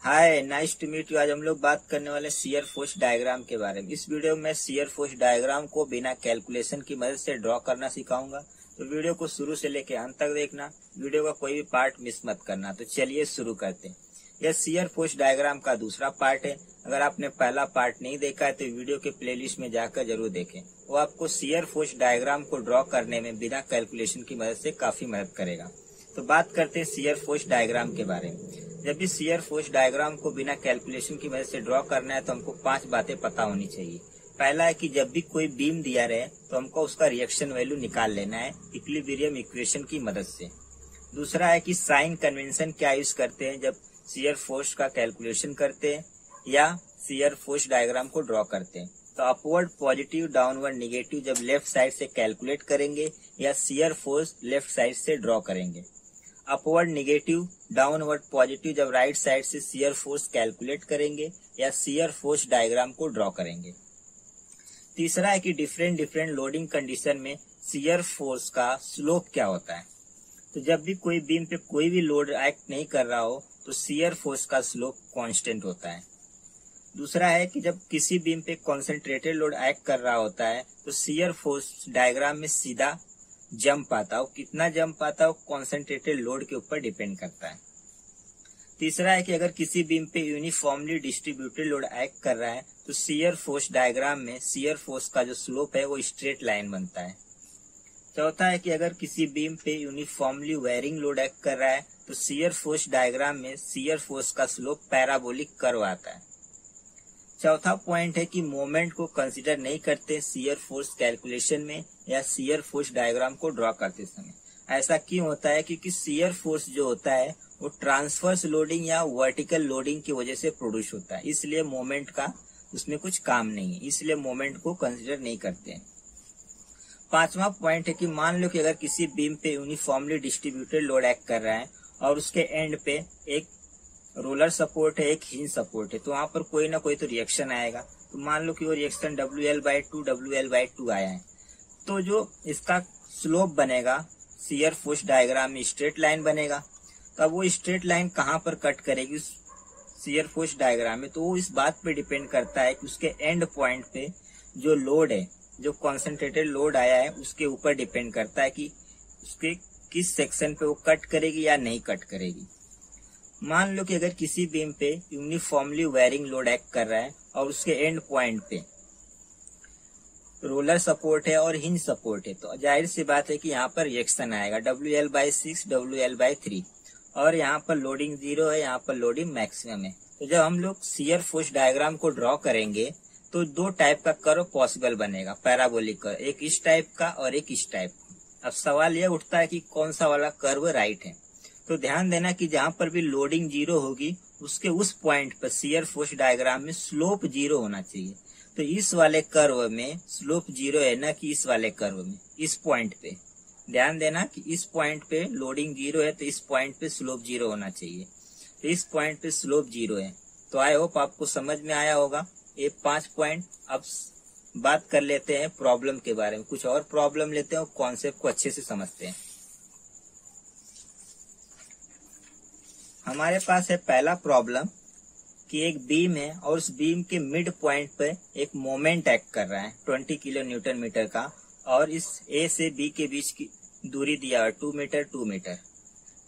Hi, nice to meet you. आज हम लोग बात करने वाले शियर फोर्स डायग्राम के बारे में। इस वीडियो में शियर फोर्स डायग्राम को बिना कैलकुलेशन की मदद से ड्रॉ करना सिखाऊंगा, तो वीडियो को शुरू से लेकर अंत तक देखना। वीडियो का कोई भी पार्ट मिस मत करना। तो चलिए शुरू करते हैं। यह शियर फोर्स डायग्राम का दूसरा पार्ट है। अगर आपने पहला पार्ट नहीं देखा है तो वीडियो के प्लेलिस्ट में जाकर जरूर देखें। वो आपको शियर फोर्स डायग्राम को ड्रॉ करने में बिना कैलकुलेशन की मदद से काफी मदद करेगा। तो बात करते हैं शियर फोर्स डायग्राम के बारे में। जब भी शियर फोर्स डायग्राम को बिना कैलकुलेशन की मदद से ड्रॉ करना है तो हमको 5 बातें पता होनी चाहिए। पहला है कि जब भी कोई बीम दिया रहे तो हमको उसका रिएक्शन वैल्यू निकाल लेना है इक्विलिब्रियम इक्वेशन की मदद से। दूसरा है कि साइन कन्वेंशन क्या यूज करते हैं जब शियर फोर्स का कैलकुलेशन करते हैं या शियर फोर्स डायग्राम को ड्रॉ करते हैं। तो अपवर्ड पॉजिटिव, डाउनवर्ड निगेटिव जब लेफ्ट साइड से कैलकुलेट करेंगे या शियर फोर्स लेफ्ट साइड से ड्रॉ करेंगे। अपवर्ड निगेटिव, डाउनवर्ड पॉजिटिव जब राइट साइड से शियर फोर्स कैलकुलेट करेंगे या शियर फोर्स डायग्राम को ड्रॉ करेंगे। तीसरा है कि डिफरेंट लोडिंग कंडीशन में शियर फोर्स का स्लोप क्या होता है। तो जब भी कोई बीम पे कोई भी लोड एक्ट नहीं कर रहा हो तो शियर फोर्स का स्लोप कांस्टेंट होता है। दूसरा है कि जब किसी बीम पे कॉन्सेंट्रेटेड लोड एक्ट कर रहा होता है तो शियर फोर्स डायग्राम में सीधा जंप आता है। कितना जंप आता है कॉन्सेंट्रेटेड लोड के ऊपर डिपेंड करता है। तीसरा है कि अगर किसी बीम पे यूनिफॉर्मली डिस्ट्रीब्यूटेड लोड एक्ट कर रहा है तो शियर फोर्स डायग्राम में शियर फोर्स का जो स्लोप है वो स्ट्रेट लाइन बनता है। चौथा है कि अगर किसी बीम पे यूनिफॉर्मली वेरिंग लोड एक्ट कर रहा है तो शियर फोर्स डायग्राम में शियर फोर्स का स्लोप पैराबोलिक कर्व आता है। चौथा पॉइंट है कि मोमेंट को कंसीडर नहीं करते शियर फोर्स कैलकुलेशन में या शियर फोर्स डायग्राम को ड्रॉ करते समय। ऐसा क्यों होता है? क्योंकि शियर फोर्स जो होता है वो ट्रांसवर्स लोडिंग या वर्टिकल लोडिंग की वजह से प्रोड्यूस होता है, इसलिए मोमेंट का उसमें कुछ काम नहीं है, इसलिए मोमेंट को कंसीडर नहीं करते हैं। पांचवा पॉइंट है कि मान लो कि अगर किसी बीम पे यूनिफॉर्मली डिस्ट्रीब्यूटेड लोड एक्ट कर रहा है और उसके एंड पे एक रोलर सपोर्ट है, एक हिंज सपोर्ट है, तो वहां पर कोई ना कोई तो रिएक्शन आएगा। तो मान लो कि वो रिएक्शन WL/2 आया है, तो जो इसका स्लोप बनेगा शियर फोर्स डायग्राम में स्ट्रेट लाइन बनेगा। तो अब वो स्ट्रेट लाइन कहाँ पर कट करेगी शियर फोर्स डायग्राम में, तो वो इस बात पे डिपेंड करता है कि उसके एंड पॉइंट पे जो लोड है, जो कॉन्सेंट्रेटेड लोड आया है, उसके ऊपर डिपेंड करता है कि उसके किस सेक्शन पे वो कट करेगी या नहीं कट करेगी। मान लो कि अगर किसी बीम पे यूनिफॉर्मली वेरिंग लोड एक्ट कर रहा है और उसके एंड पॉइंट पे रोलर सपोर्ट है और हिंज सपोर्ट है, तो जाहिर सी बात है कि यहाँ पर रिएक्शन आएगा WL/6, WL/3, और यहाँ पर लोडिंग 0 है, यहाँ पर लोडिंग मैक्सिमम है। तो जब हम लोग शियर फोर्स डायग्राम को ड्रॉ करेंगे तो 2 टाइप का कर्व पॉसिबल बनेगा, पैराबोलिक कर्व, एक इस टाइप का और एक इस टाइप का। अब सवाल यह उठता है कि कौन सा वाला कर्व राइट है। तो ध्यान देना कि जहां पर भी लोडिंग 0 होगी उसके उस पॉइंट पर शियर फोर्स डायग्राम में स्लोप 0 होना चाहिए। तो इस वाले कर्व में स्लोप 0 है, ना कि इस वाले कर्व में। इस पॉइंट पे ध्यान देना कि इस पॉइंट पे लोडिंग 0 है तो इस पॉइंट पे स्लोप 0 होना चाहिए। तो इस पॉइंट पे स्लोप 0 है। तो आई होप आपको समझ में आया होगा ये 5 पॉइंट। अब बात कर लेते हैं प्रॉब्लम के बारे में। कुछ और प्रॉब्लम लेते हैं और कॉन्सेप्ट को अच्छे से समझते हैं। हमारे पास है पहला प्रॉब्लम कि एक बीम है और उस बीम के मिड पॉइंट पर एक मोमेंट एक्ट कर रहा है 20 किलो न्यूटन मीटर का, और इस A से B के बीच की दूरी दिया है 2 मीटर 2 मीटर,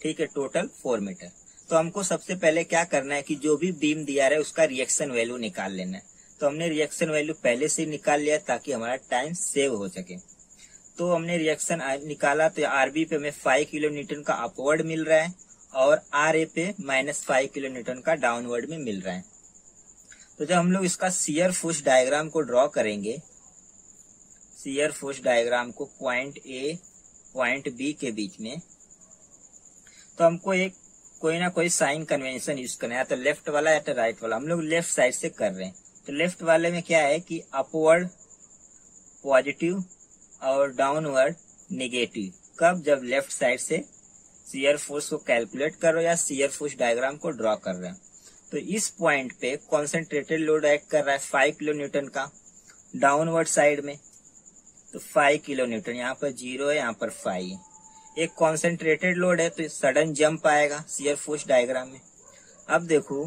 ठीक है, टोटल 4 मीटर। तो हमको सबसे पहले क्या करना है कि जो भी बीम दिया है उसका रिएक्शन वैल्यू निकाल लेना है। तो हमने रिएक्शन वैल्यू पहले से निकाल लिया ताकि हमारा टाइम सेव हो सके। तो हमने रिएक्शन निकाला तो RB पे हमें 5 किलो न्यूटन का अपवर्ड मिल रहा है और RA पे -5 किलो न्यूटन का डाउनवर्ड में मिल रहा है। तो जब हम लोग इसका शियर फोर्स डायग्राम को ड्रॉ करेंगे, शियर फोर्स डायग्राम को पॉइंट A पॉइंट B के बीच में, तो हमको एक कोई ना कोई साइन कन्वेंशन यूज करना है, या तो लेफ्ट वाला या तो राइट वाला। हम लोग लेफ्ट साइड से कर रहे हैं। तो लेफ्ट वाले में क्या है कि अपवर्ड पॉजिटिव और डाउनवर्ड निगेटिव। कब? जब लेफ्ट साइड से शियर फोर्स को कैलकुलेट कर रहे हो या शियर फोर्स डायग्राम को ड्रॉ कर रहे हो। तो इस पॉइंट पे कॉन्सेंट्रेटेड लोड एक्ट कर रहा है 5 किलो न्यूटन का डाउनवर्ड साइड में, तो 5 किलो न्यूटन, यहाँ पर 0 है, यहाँ पर 5 है। एक कॉन्सेंट्रेटेड लोड है तो सडन जंप आएगा शियर फोर्स डायग्राम में। अब देखो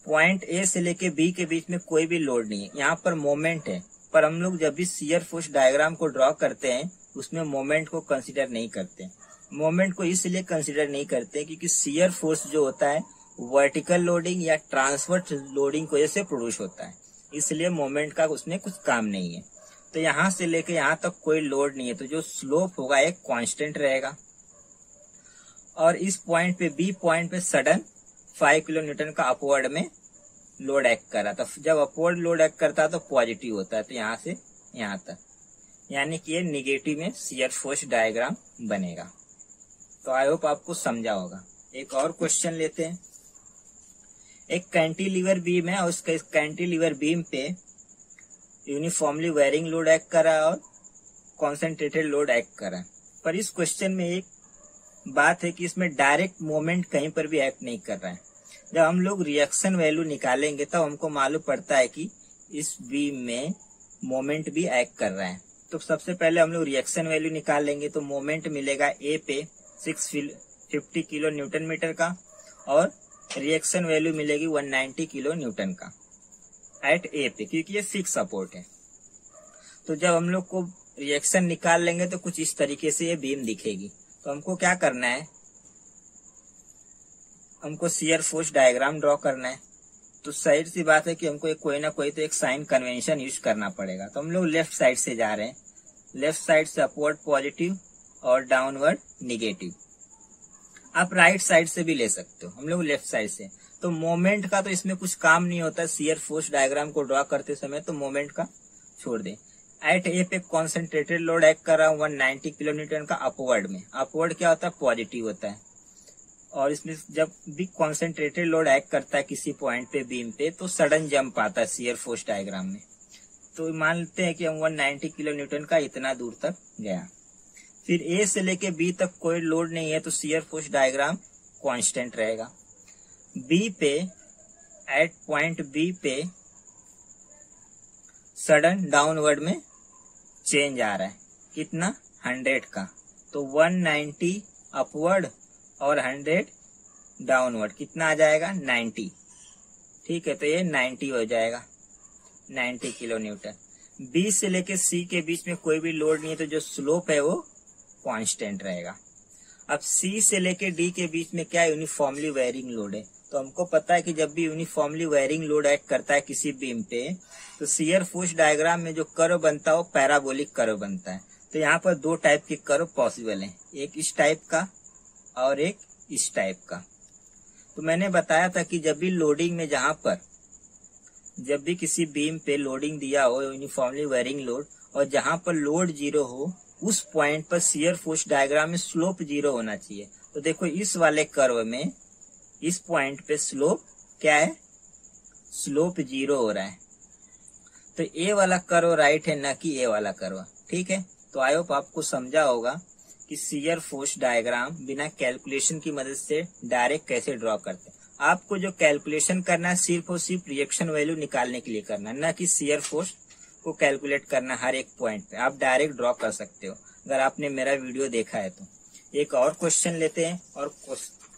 पॉइंट ए से लेके बी के बीच में कोई भी लोड नहीं है, यहाँ पर मोमेंट है, पर हम लोग जब भी शियर फोर्स डायग्राम को ड्रॉ करते हैं उसमें मोमेंट को कंसीडर नहीं करते। मोमेंट को इसलिए कंसीडर नहीं करते क्योंकि शियर फोर्स जो होता है वर्टिकल लोडिंग या ट्रांसवर्स लोडिंग की वजह से प्रोड्यूस होता है, इसलिए मोमेंट का उसमें कुछ काम नहीं है। तो यहाँ से लेके यहाँ तक कोई लोड नहीं है, तो जो स्लोप होगा एक कांस्टेंट रहेगा। और इस पॉइंट पे बी पॉइंट पे सडन 5 किलो न्यूटन का अपवर्ड में लोड एक्ट कर रहा था। जब अपवर्ड लोड एक्ट करता है तो पॉजिटिव होता है, तो यहाँ से यहाँ तक, यानी कि ये निगेटिव में शियर फोर्स डायग्राम बनेगा। तो आई होप आपको समझा होगा। एक और क्वेश्चन लेते हैं। एक कैंटिलीवर बीम है और उसका इस कैंटिलीवर बीम पे यूनिफॉर्मली वेरिंग लोड एक्ट कर रहा है और कॉन्सेंट्रेटेड लोड एक्ट कर रहा है। पर इस क्वेश्चन में एक बात है कि इसमें डायरेक्ट मोमेंट कहीं पर भी एक्ट नहीं कर रहा है। जब हम लोग रिएक्शन वैल्यू निकालेंगे तब तो हमको मालूम पड़ता है कि इस बीम में मोमेंट भी एक्ट कर रहा है। तो सबसे पहले हम लोग रिएक्शन वैल्यू निकाल लेंगे, तो मोमेंट मिलेगा ए पे 650 किलो न्यूटन मीटर का और रिएक्शन वैल्यू मिलेगी 190 किलो न्यूटन का एट ए पे, क्योंकि ये फिक्स सपोर्ट है। तो जब हम लोग को रिएक्शन निकाल लेंगे तो कुछ इस तरीके से ये बीम दिखेगी। तो हमको क्या करना है, हमको शियर फोर्स डायग्राम ड्रॉ करना है। तो साइड सी बात है कि हमको एक कोई ना कोई तो एक साइन कन्वेंशन यूज करना पड़ेगा। तो हम लोग लेफ्ट साइड से जा रहे हैं, लेफ्ट साइड से अपवर्ड पॉजिटिव और डाउनवर्ड निगेटिव। आप राइट साइड से भी ले सकते हो, हम लोग लेफ्ट साइड से। तो मोमेंट का तो इसमें कुछ काम नहीं होता शियर फोर्स डायग्राम को ड्रॉ करते समय, तो मोमेंट का छोड़ दें। एट ए पे कॉन्सेंट्रेटेड लोड एक्ट कर रहा हूँ 190 किलो न्यूटन का अपवर्ड में। अपवर्ड क्या होता है, पॉजिटिव होता है। और इसमें जब भी कॉन्सेंट्रेटेड लोड एक्ट करता है किसी पॉइंट पे बीम पे तो सडन जंप आता है शियर फोर्स डायग्राम में। तो मान लेते हैं कि हम 190 किलो न्यूटन का इतना दूर तक गया। फिर ए से लेके बी तक कोई लोड नहीं है, तो शियर फोर्स डायग्राम कांस्टेंट रहेगा। बी पे एट पॉइंट बी पे सडन डाउनवर्ड में चेंज आ रहा है, कितना 100 का। तो 190 अपवर्ड और 100 डाउनवर्ड, कितना आ जाएगा 90। ठीक है, तो ये 90 हो जाएगा, 90 किलो न्यूटन। बी से लेके सी के बीच में कोई भी लोड नहीं है, तो जो स्लोप है वो कांस्टेंट रहेगा। अब सी से लेके डी के बीच में क्या यूनिफॉर्मली वेरिंग लोड है। तो हमको पता है कि जब भी यूनिफॉर्मली वेरिंग लोड एक्ट करता है किसी बीम पे तो शियर फोर्स डायग्राम में जो कर्व बनता है वो पैराबोलिक कर्व बनता है। तो यहाँ पर दो टाइप के कर्व पॉसिबल हैं, एक इस टाइप का और एक इस टाइप का। तो मैंने बताया था कि जब भी लोडिंग में जब भी किसी बीम पे लोडिंग दिया हो यूनिफॉर्मली वेरिंग लोड और जहां पर लोड 0 हो उस पॉइंट पर शियर फोर्स डायग्राम में स्लोप 0 होना चाहिए। तो देखो इस वाले कर्व में इस पॉइंट पे स्लोप क्या है, स्लोप 0 हो रहा है। तो ए वाला कर्व राइट है, न कि ए वाला कर्व। ठीक है, तो आई होप आपको समझा होगा कि शियर फोर्स डायग्राम बिना कैलकुलेशन की मदद से डायरेक्ट कैसे ड्रॉ करते हैं। आपको जो कैलकुलेशन करना है सिर्फ और सिर्फ रिएक्शन वैल्यू निकालने के लिए करना है, न कि शियर फोर्स को कैलकुलेट करना हर एक पॉइंट पे। आप डायरेक्ट ड्रॉ कर सकते हो अगर आपने मेरा वीडियो देखा है तो। एक और क्वेश्चन लेते हैं और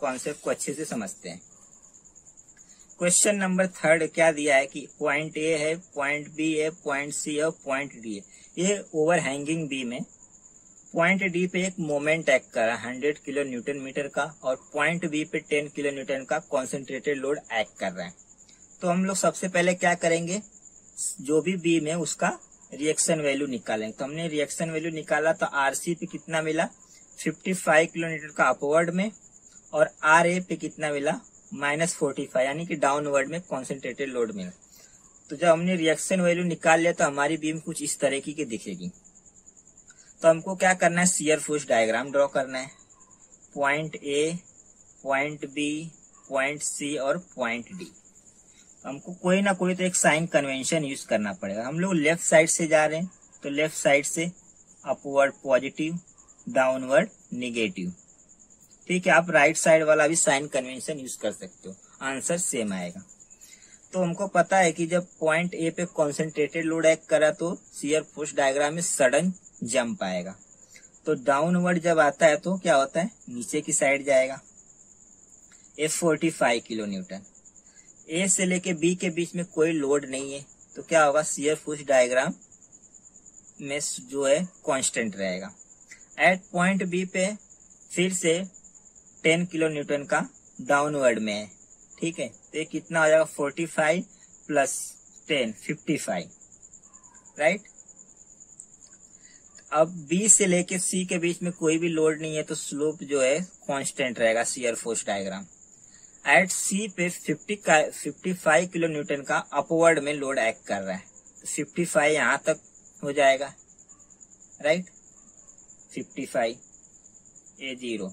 कॉन्सेप्ट को अच्छे से समझते हैं। क्वेश्चन नंबर 3 क्या दिया है कि पॉइंट ए है, पॉइंट बी है, पॉइंट सी है और पॉइंट डी है। ये ओवर हैंगिंग बीम है। पॉइंट डी पे एक मोमेंट एक्ट कर रहा है 100 किलो न्यूटन मीटर का और पॉइंट बी पे 10 किलो न्यूटन का कॉन्सेंट्रेटेड लोड एक्ट कर रहा है। तो हम लोग सबसे पहले क्या करेंगे, जो भी बीम है उसका रिएक्शन वैल्यू निकालेंगे। तो हमने रिएक्शन वैल्यू निकाला तो आरसी पे कितना मिला 55 किलो न्यूटन का अपवर्ड में और आर ए पे कितना मिला -45, यानी कि डाउनवर्ड में कॉन्सेंट्रेटेड लोड मिला। तो जब हमने रिएक्शन वैल्यू निकाल लिया तो हमारी बीम कुछ इस तरीके की दिखेगी। तो हमको क्या करना है, शियर फोर्स डायग्राम ड्रॉ करना है। Point A, point B, point C और पॉइंट डी। हमको कोई ना कोई तो एक साइन कन्वेंशन यूज करना पड़ेगा। हम लोग लेफ्ट साइड से जा रहे हैं तो लेफ्ट साइड से अपवर्ड पॉजिटिव, डाउनवर्ड निगेटिव। ठीक है, आप राइट साइड वाला भी साइन कन्वेंशन यूज कर सकते हो, आंसर सेम आएगा। तो हमको पता है कि जब पॉइंट ए पे कॉन्सेंट्रेटेड लोड एक्ट करा तो शियर फोर्स डायग्राम में सडन जंप आएगा। तो डाउनवर्ड जब आता है तो क्या होता है, नीचे की साइड जाएगा, 45 किलो न्यूटन। ए से लेके बी के बीच में कोई लोड नहीं है, तो क्या होगा, शियर फोर्स डायग्राम में जो है कांस्टेंट रहेगा। एट पॉइंट बी पे फिर से 10 किलो न्यूटन का डाउनवर्ड में है, ठीक है। तो ये कितना हो जाएगा, 45 प्लस 10 55, राइट। अब बी से लेके सी के बीच में कोई भी लोड नहीं है, तो स्लोप जो है कांस्टेंट रहेगा शियर फोर्स डायग्राम। एट सी पे 55 किलो न्यूटन का अपवर्ड में लोड एक्ट कर रहा है, तो 55 यहां तक हो जाएगा, राइट। 55 ये 0।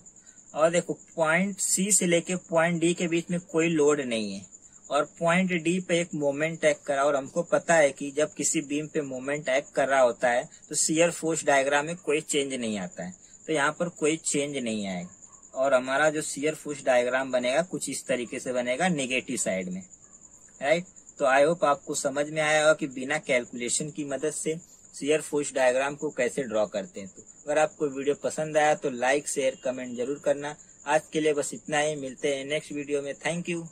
और देखो पॉइंट सी से लेके पॉइंट डी के बीच में कोई लोड नहीं है, और पॉइंट डी पे एक मोमेंट एक्ट कर रहा है, और हमको पता है कि जब किसी बीम पे मोमेंट एक्ट कर रहा होता है तो शियर फोर्स डायग्राम में कोई चेंज नहीं आता है, तो यहाँ पर कोई चेंज नहीं आएगा, और हमारा जो शियर फोर्स डायग्राम बनेगा कुछ इस तरीके से बनेगा, नेगेटिव साइड में, राइट। तो आई होप आपको समझ में आया होगा कि बिना कैलकुलेशन की मदद से शियर फोर्स डायग्राम को कैसे ड्रॉ करते हैं। तो अगर आपको वीडियो पसंद आया तो लाइक शेयर कमेंट जरूर करना। आज के लिए बस इतना ही, मिलते हैं नेक्स्ट वीडियो में। Thank you.